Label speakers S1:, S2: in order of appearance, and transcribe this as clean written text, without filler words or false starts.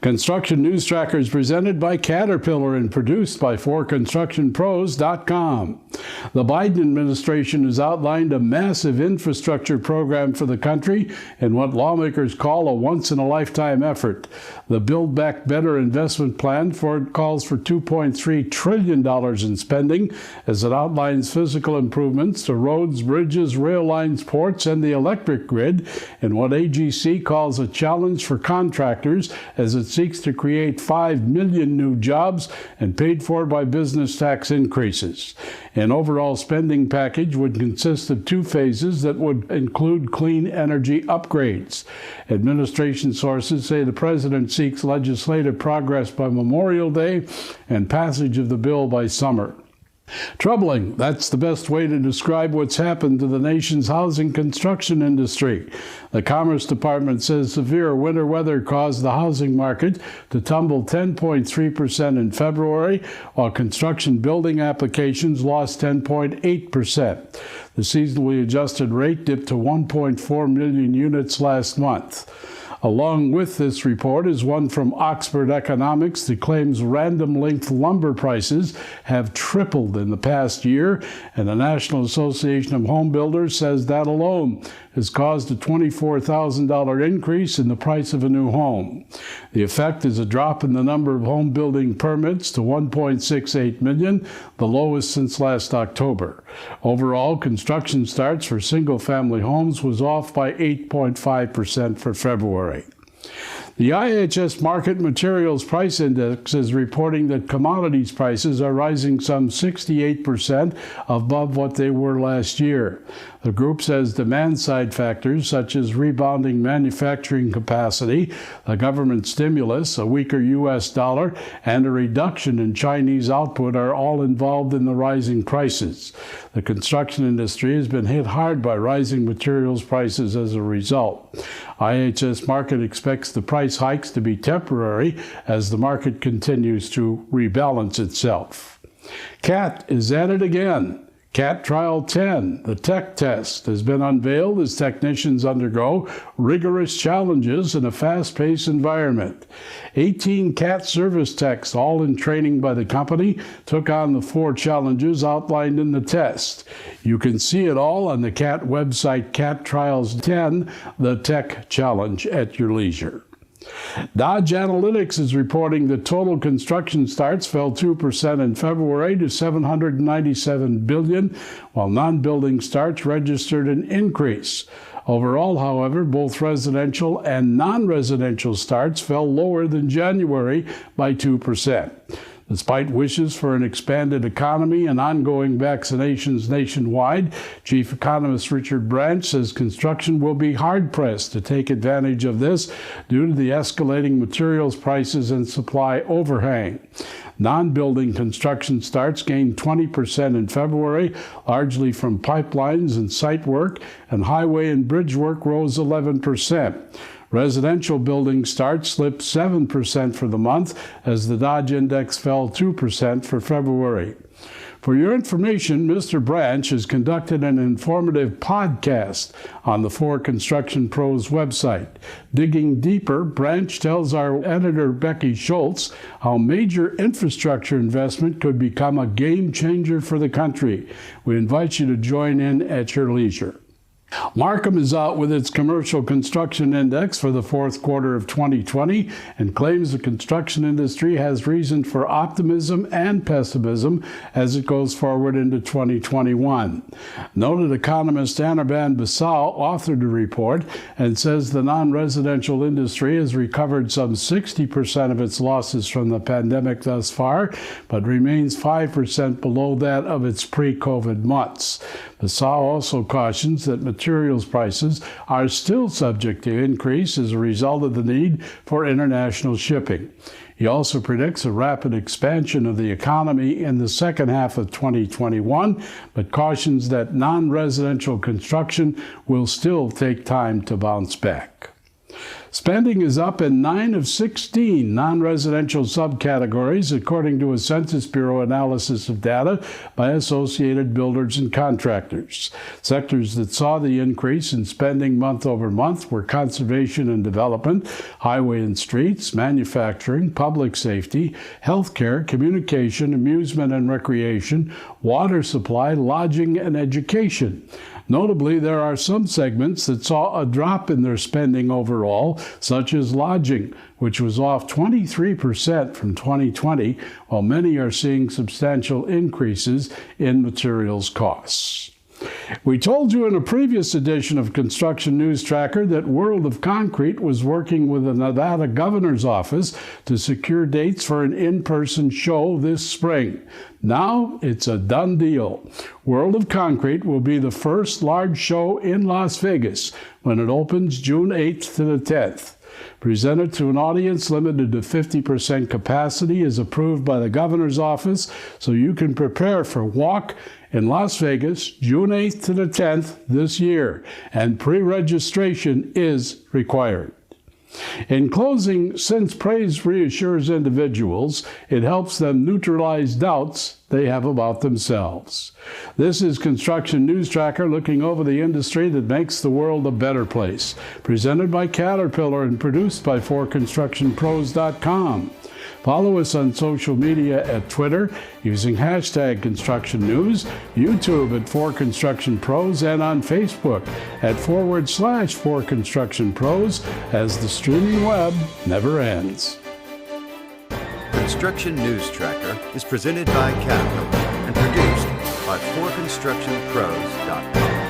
S1: Construction News Tracker is presented by Caterpillar and produced by 4constructionpros.com. The Biden administration has outlined a massive infrastructure program for the country in what lawmakers call a once-in-a-lifetime effort. The Build Back Better investment plan calls for $2.3 trillion in spending as it outlines physical improvements to roads, bridges, rail lines, ports, and the electric grid in what AGC calls a challenge for contractors as it seeks to create 5 million new jobs and paid for by business tax increases. An overall spending package would consist of 2 phases that would include clean energy upgrades. Administration sources say the president seeks legislative progress by Memorial Day and passage of the bill by summer. Troubling, that's the best way to describe what's happened to the nation's housing construction industry. The Commerce Department says severe winter weather caused the housing market to tumble 10.3% in February, while construction building applications lost 10.8%. The seasonally adjusted rate dipped to 1.4 million units last month. Along with this report is one from Oxford Economics that claims random length lumber prices have tripled in the past year, and the National Association of Home Builders says that alone has caused a $24,000 increase in the price of a new home. The effect is a drop in the number of home building permits to 1.68 million, the lowest since last October. Overall, construction starts for single-family homes was off by 8.5% for February. The IHS Market Materials Price Index is reporting that commodities prices are rising some 68% above what they were last year. The group says demand-side factors such as rebounding manufacturing capacity, the government stimulus, a weaker U.S. dollar, and a reduction in Chinese output are all involved in the rising prices. The construction industry has been hit hard by rising materials prices as a result. IHS Markit expects the price hikes to be temporary as the market continues to rebalance itself. CAT is at it again. CAT Trial 10, the tech test, has been unveiled as technicians undergo rigorous challenges in a fast-paced environment. 18 CAT service techs, all in training by the company, took on the 4 challenges outlined in the test. You can see it all on the CAT website, CAT Trials 10, the Tech Challenge, at your leisure. Dodge Analytics is reporting that total construction starts fell 2% in February to 797 billion, while non-building starts registered an increase. Overall, however, both residential and non-residential starts fell lower than January by 2%. Despite wishes for an expanded economy and ongoing vaccinations nationwide, Chief Economist Richard Branch says construction will be hard-pressed to take advantage of this due to the escalating materials prices and supply overhang. Non-building construction starts gained 20% in February, largely from pipelines and site work, and highway and bridge work rose 11%. Residential building starts slipped 7% for the month as the Dodge Index fell 2% for February. For your information, Mr. Branch has conducted an informative podcast on the 4 Construction Pros website. Digging deeper, Branch tells our editor Becky Schultz how major infrastructure investment could become a game changer for the country. We invite you to join in at your leisure. Markham is out with its Commercial Construction Index for the 4th quarter of 2020 and claims the construction industry has reason for optimism and pessimism as it goes forward into 2021. Noted economist Anirban Basau authored the report and says the non-residential industry has recovered some 60% of its losses from the pandemic thus far, but remains 5% below that of its pre-COVID months. Basau also cautions that materials prices are still subject to increase as a result of the need for international shipping. He also predicts a rapid expansion of the economy in the second half of 2021, but cautions that non-residential construction will still take time to bounce back. Spending is up in 9 of 16 non-residential subcategories, according to a Census Bureau analysis of data by Associated Builders and Contractors. Sectors that saw the increase in spending month over month were conservation and development, highway and streets, manufacturing, public safety, healthcare, communication, amusement and recreation, water supply, lodging, and education. Notably, there are some segments that saw a drop in their spending overall, such as lodging, which was off 23% from 2020, while many are seeing substantial increases in materials costs. We told you in a previous edition of Construction News Tracker that World of Concrete was working with the Nevada Governor's Office to secure dates for an in-person show this spring. Now it's a done deal. World of Concrete will be the first large show in Las Vegas when it opens June 8th to the 10th. Presented to an audience limited to 50% capacity is approved by the Governor's Office, so you can prepare for Walk in Las Vegas, June 8th to the 10th this year, and pre-registration is required. In closing, since praise reassures individuals, it helps them neutralize doubts they have about themselves. This is Construction News Tracker, looking over the industry that makes the world a better place. Presented by Caterpillar and produced by 4constructionpros.com. Follow us on social media at Twitter using hashtag Construction News, YouTube at 4ConstructionPros, and on Facebook at /4ConstructionPros, as the streaming web never ends.
S2: Construction News Tracker is presented by Caterpillar and produced by 4ConstructionPros.com.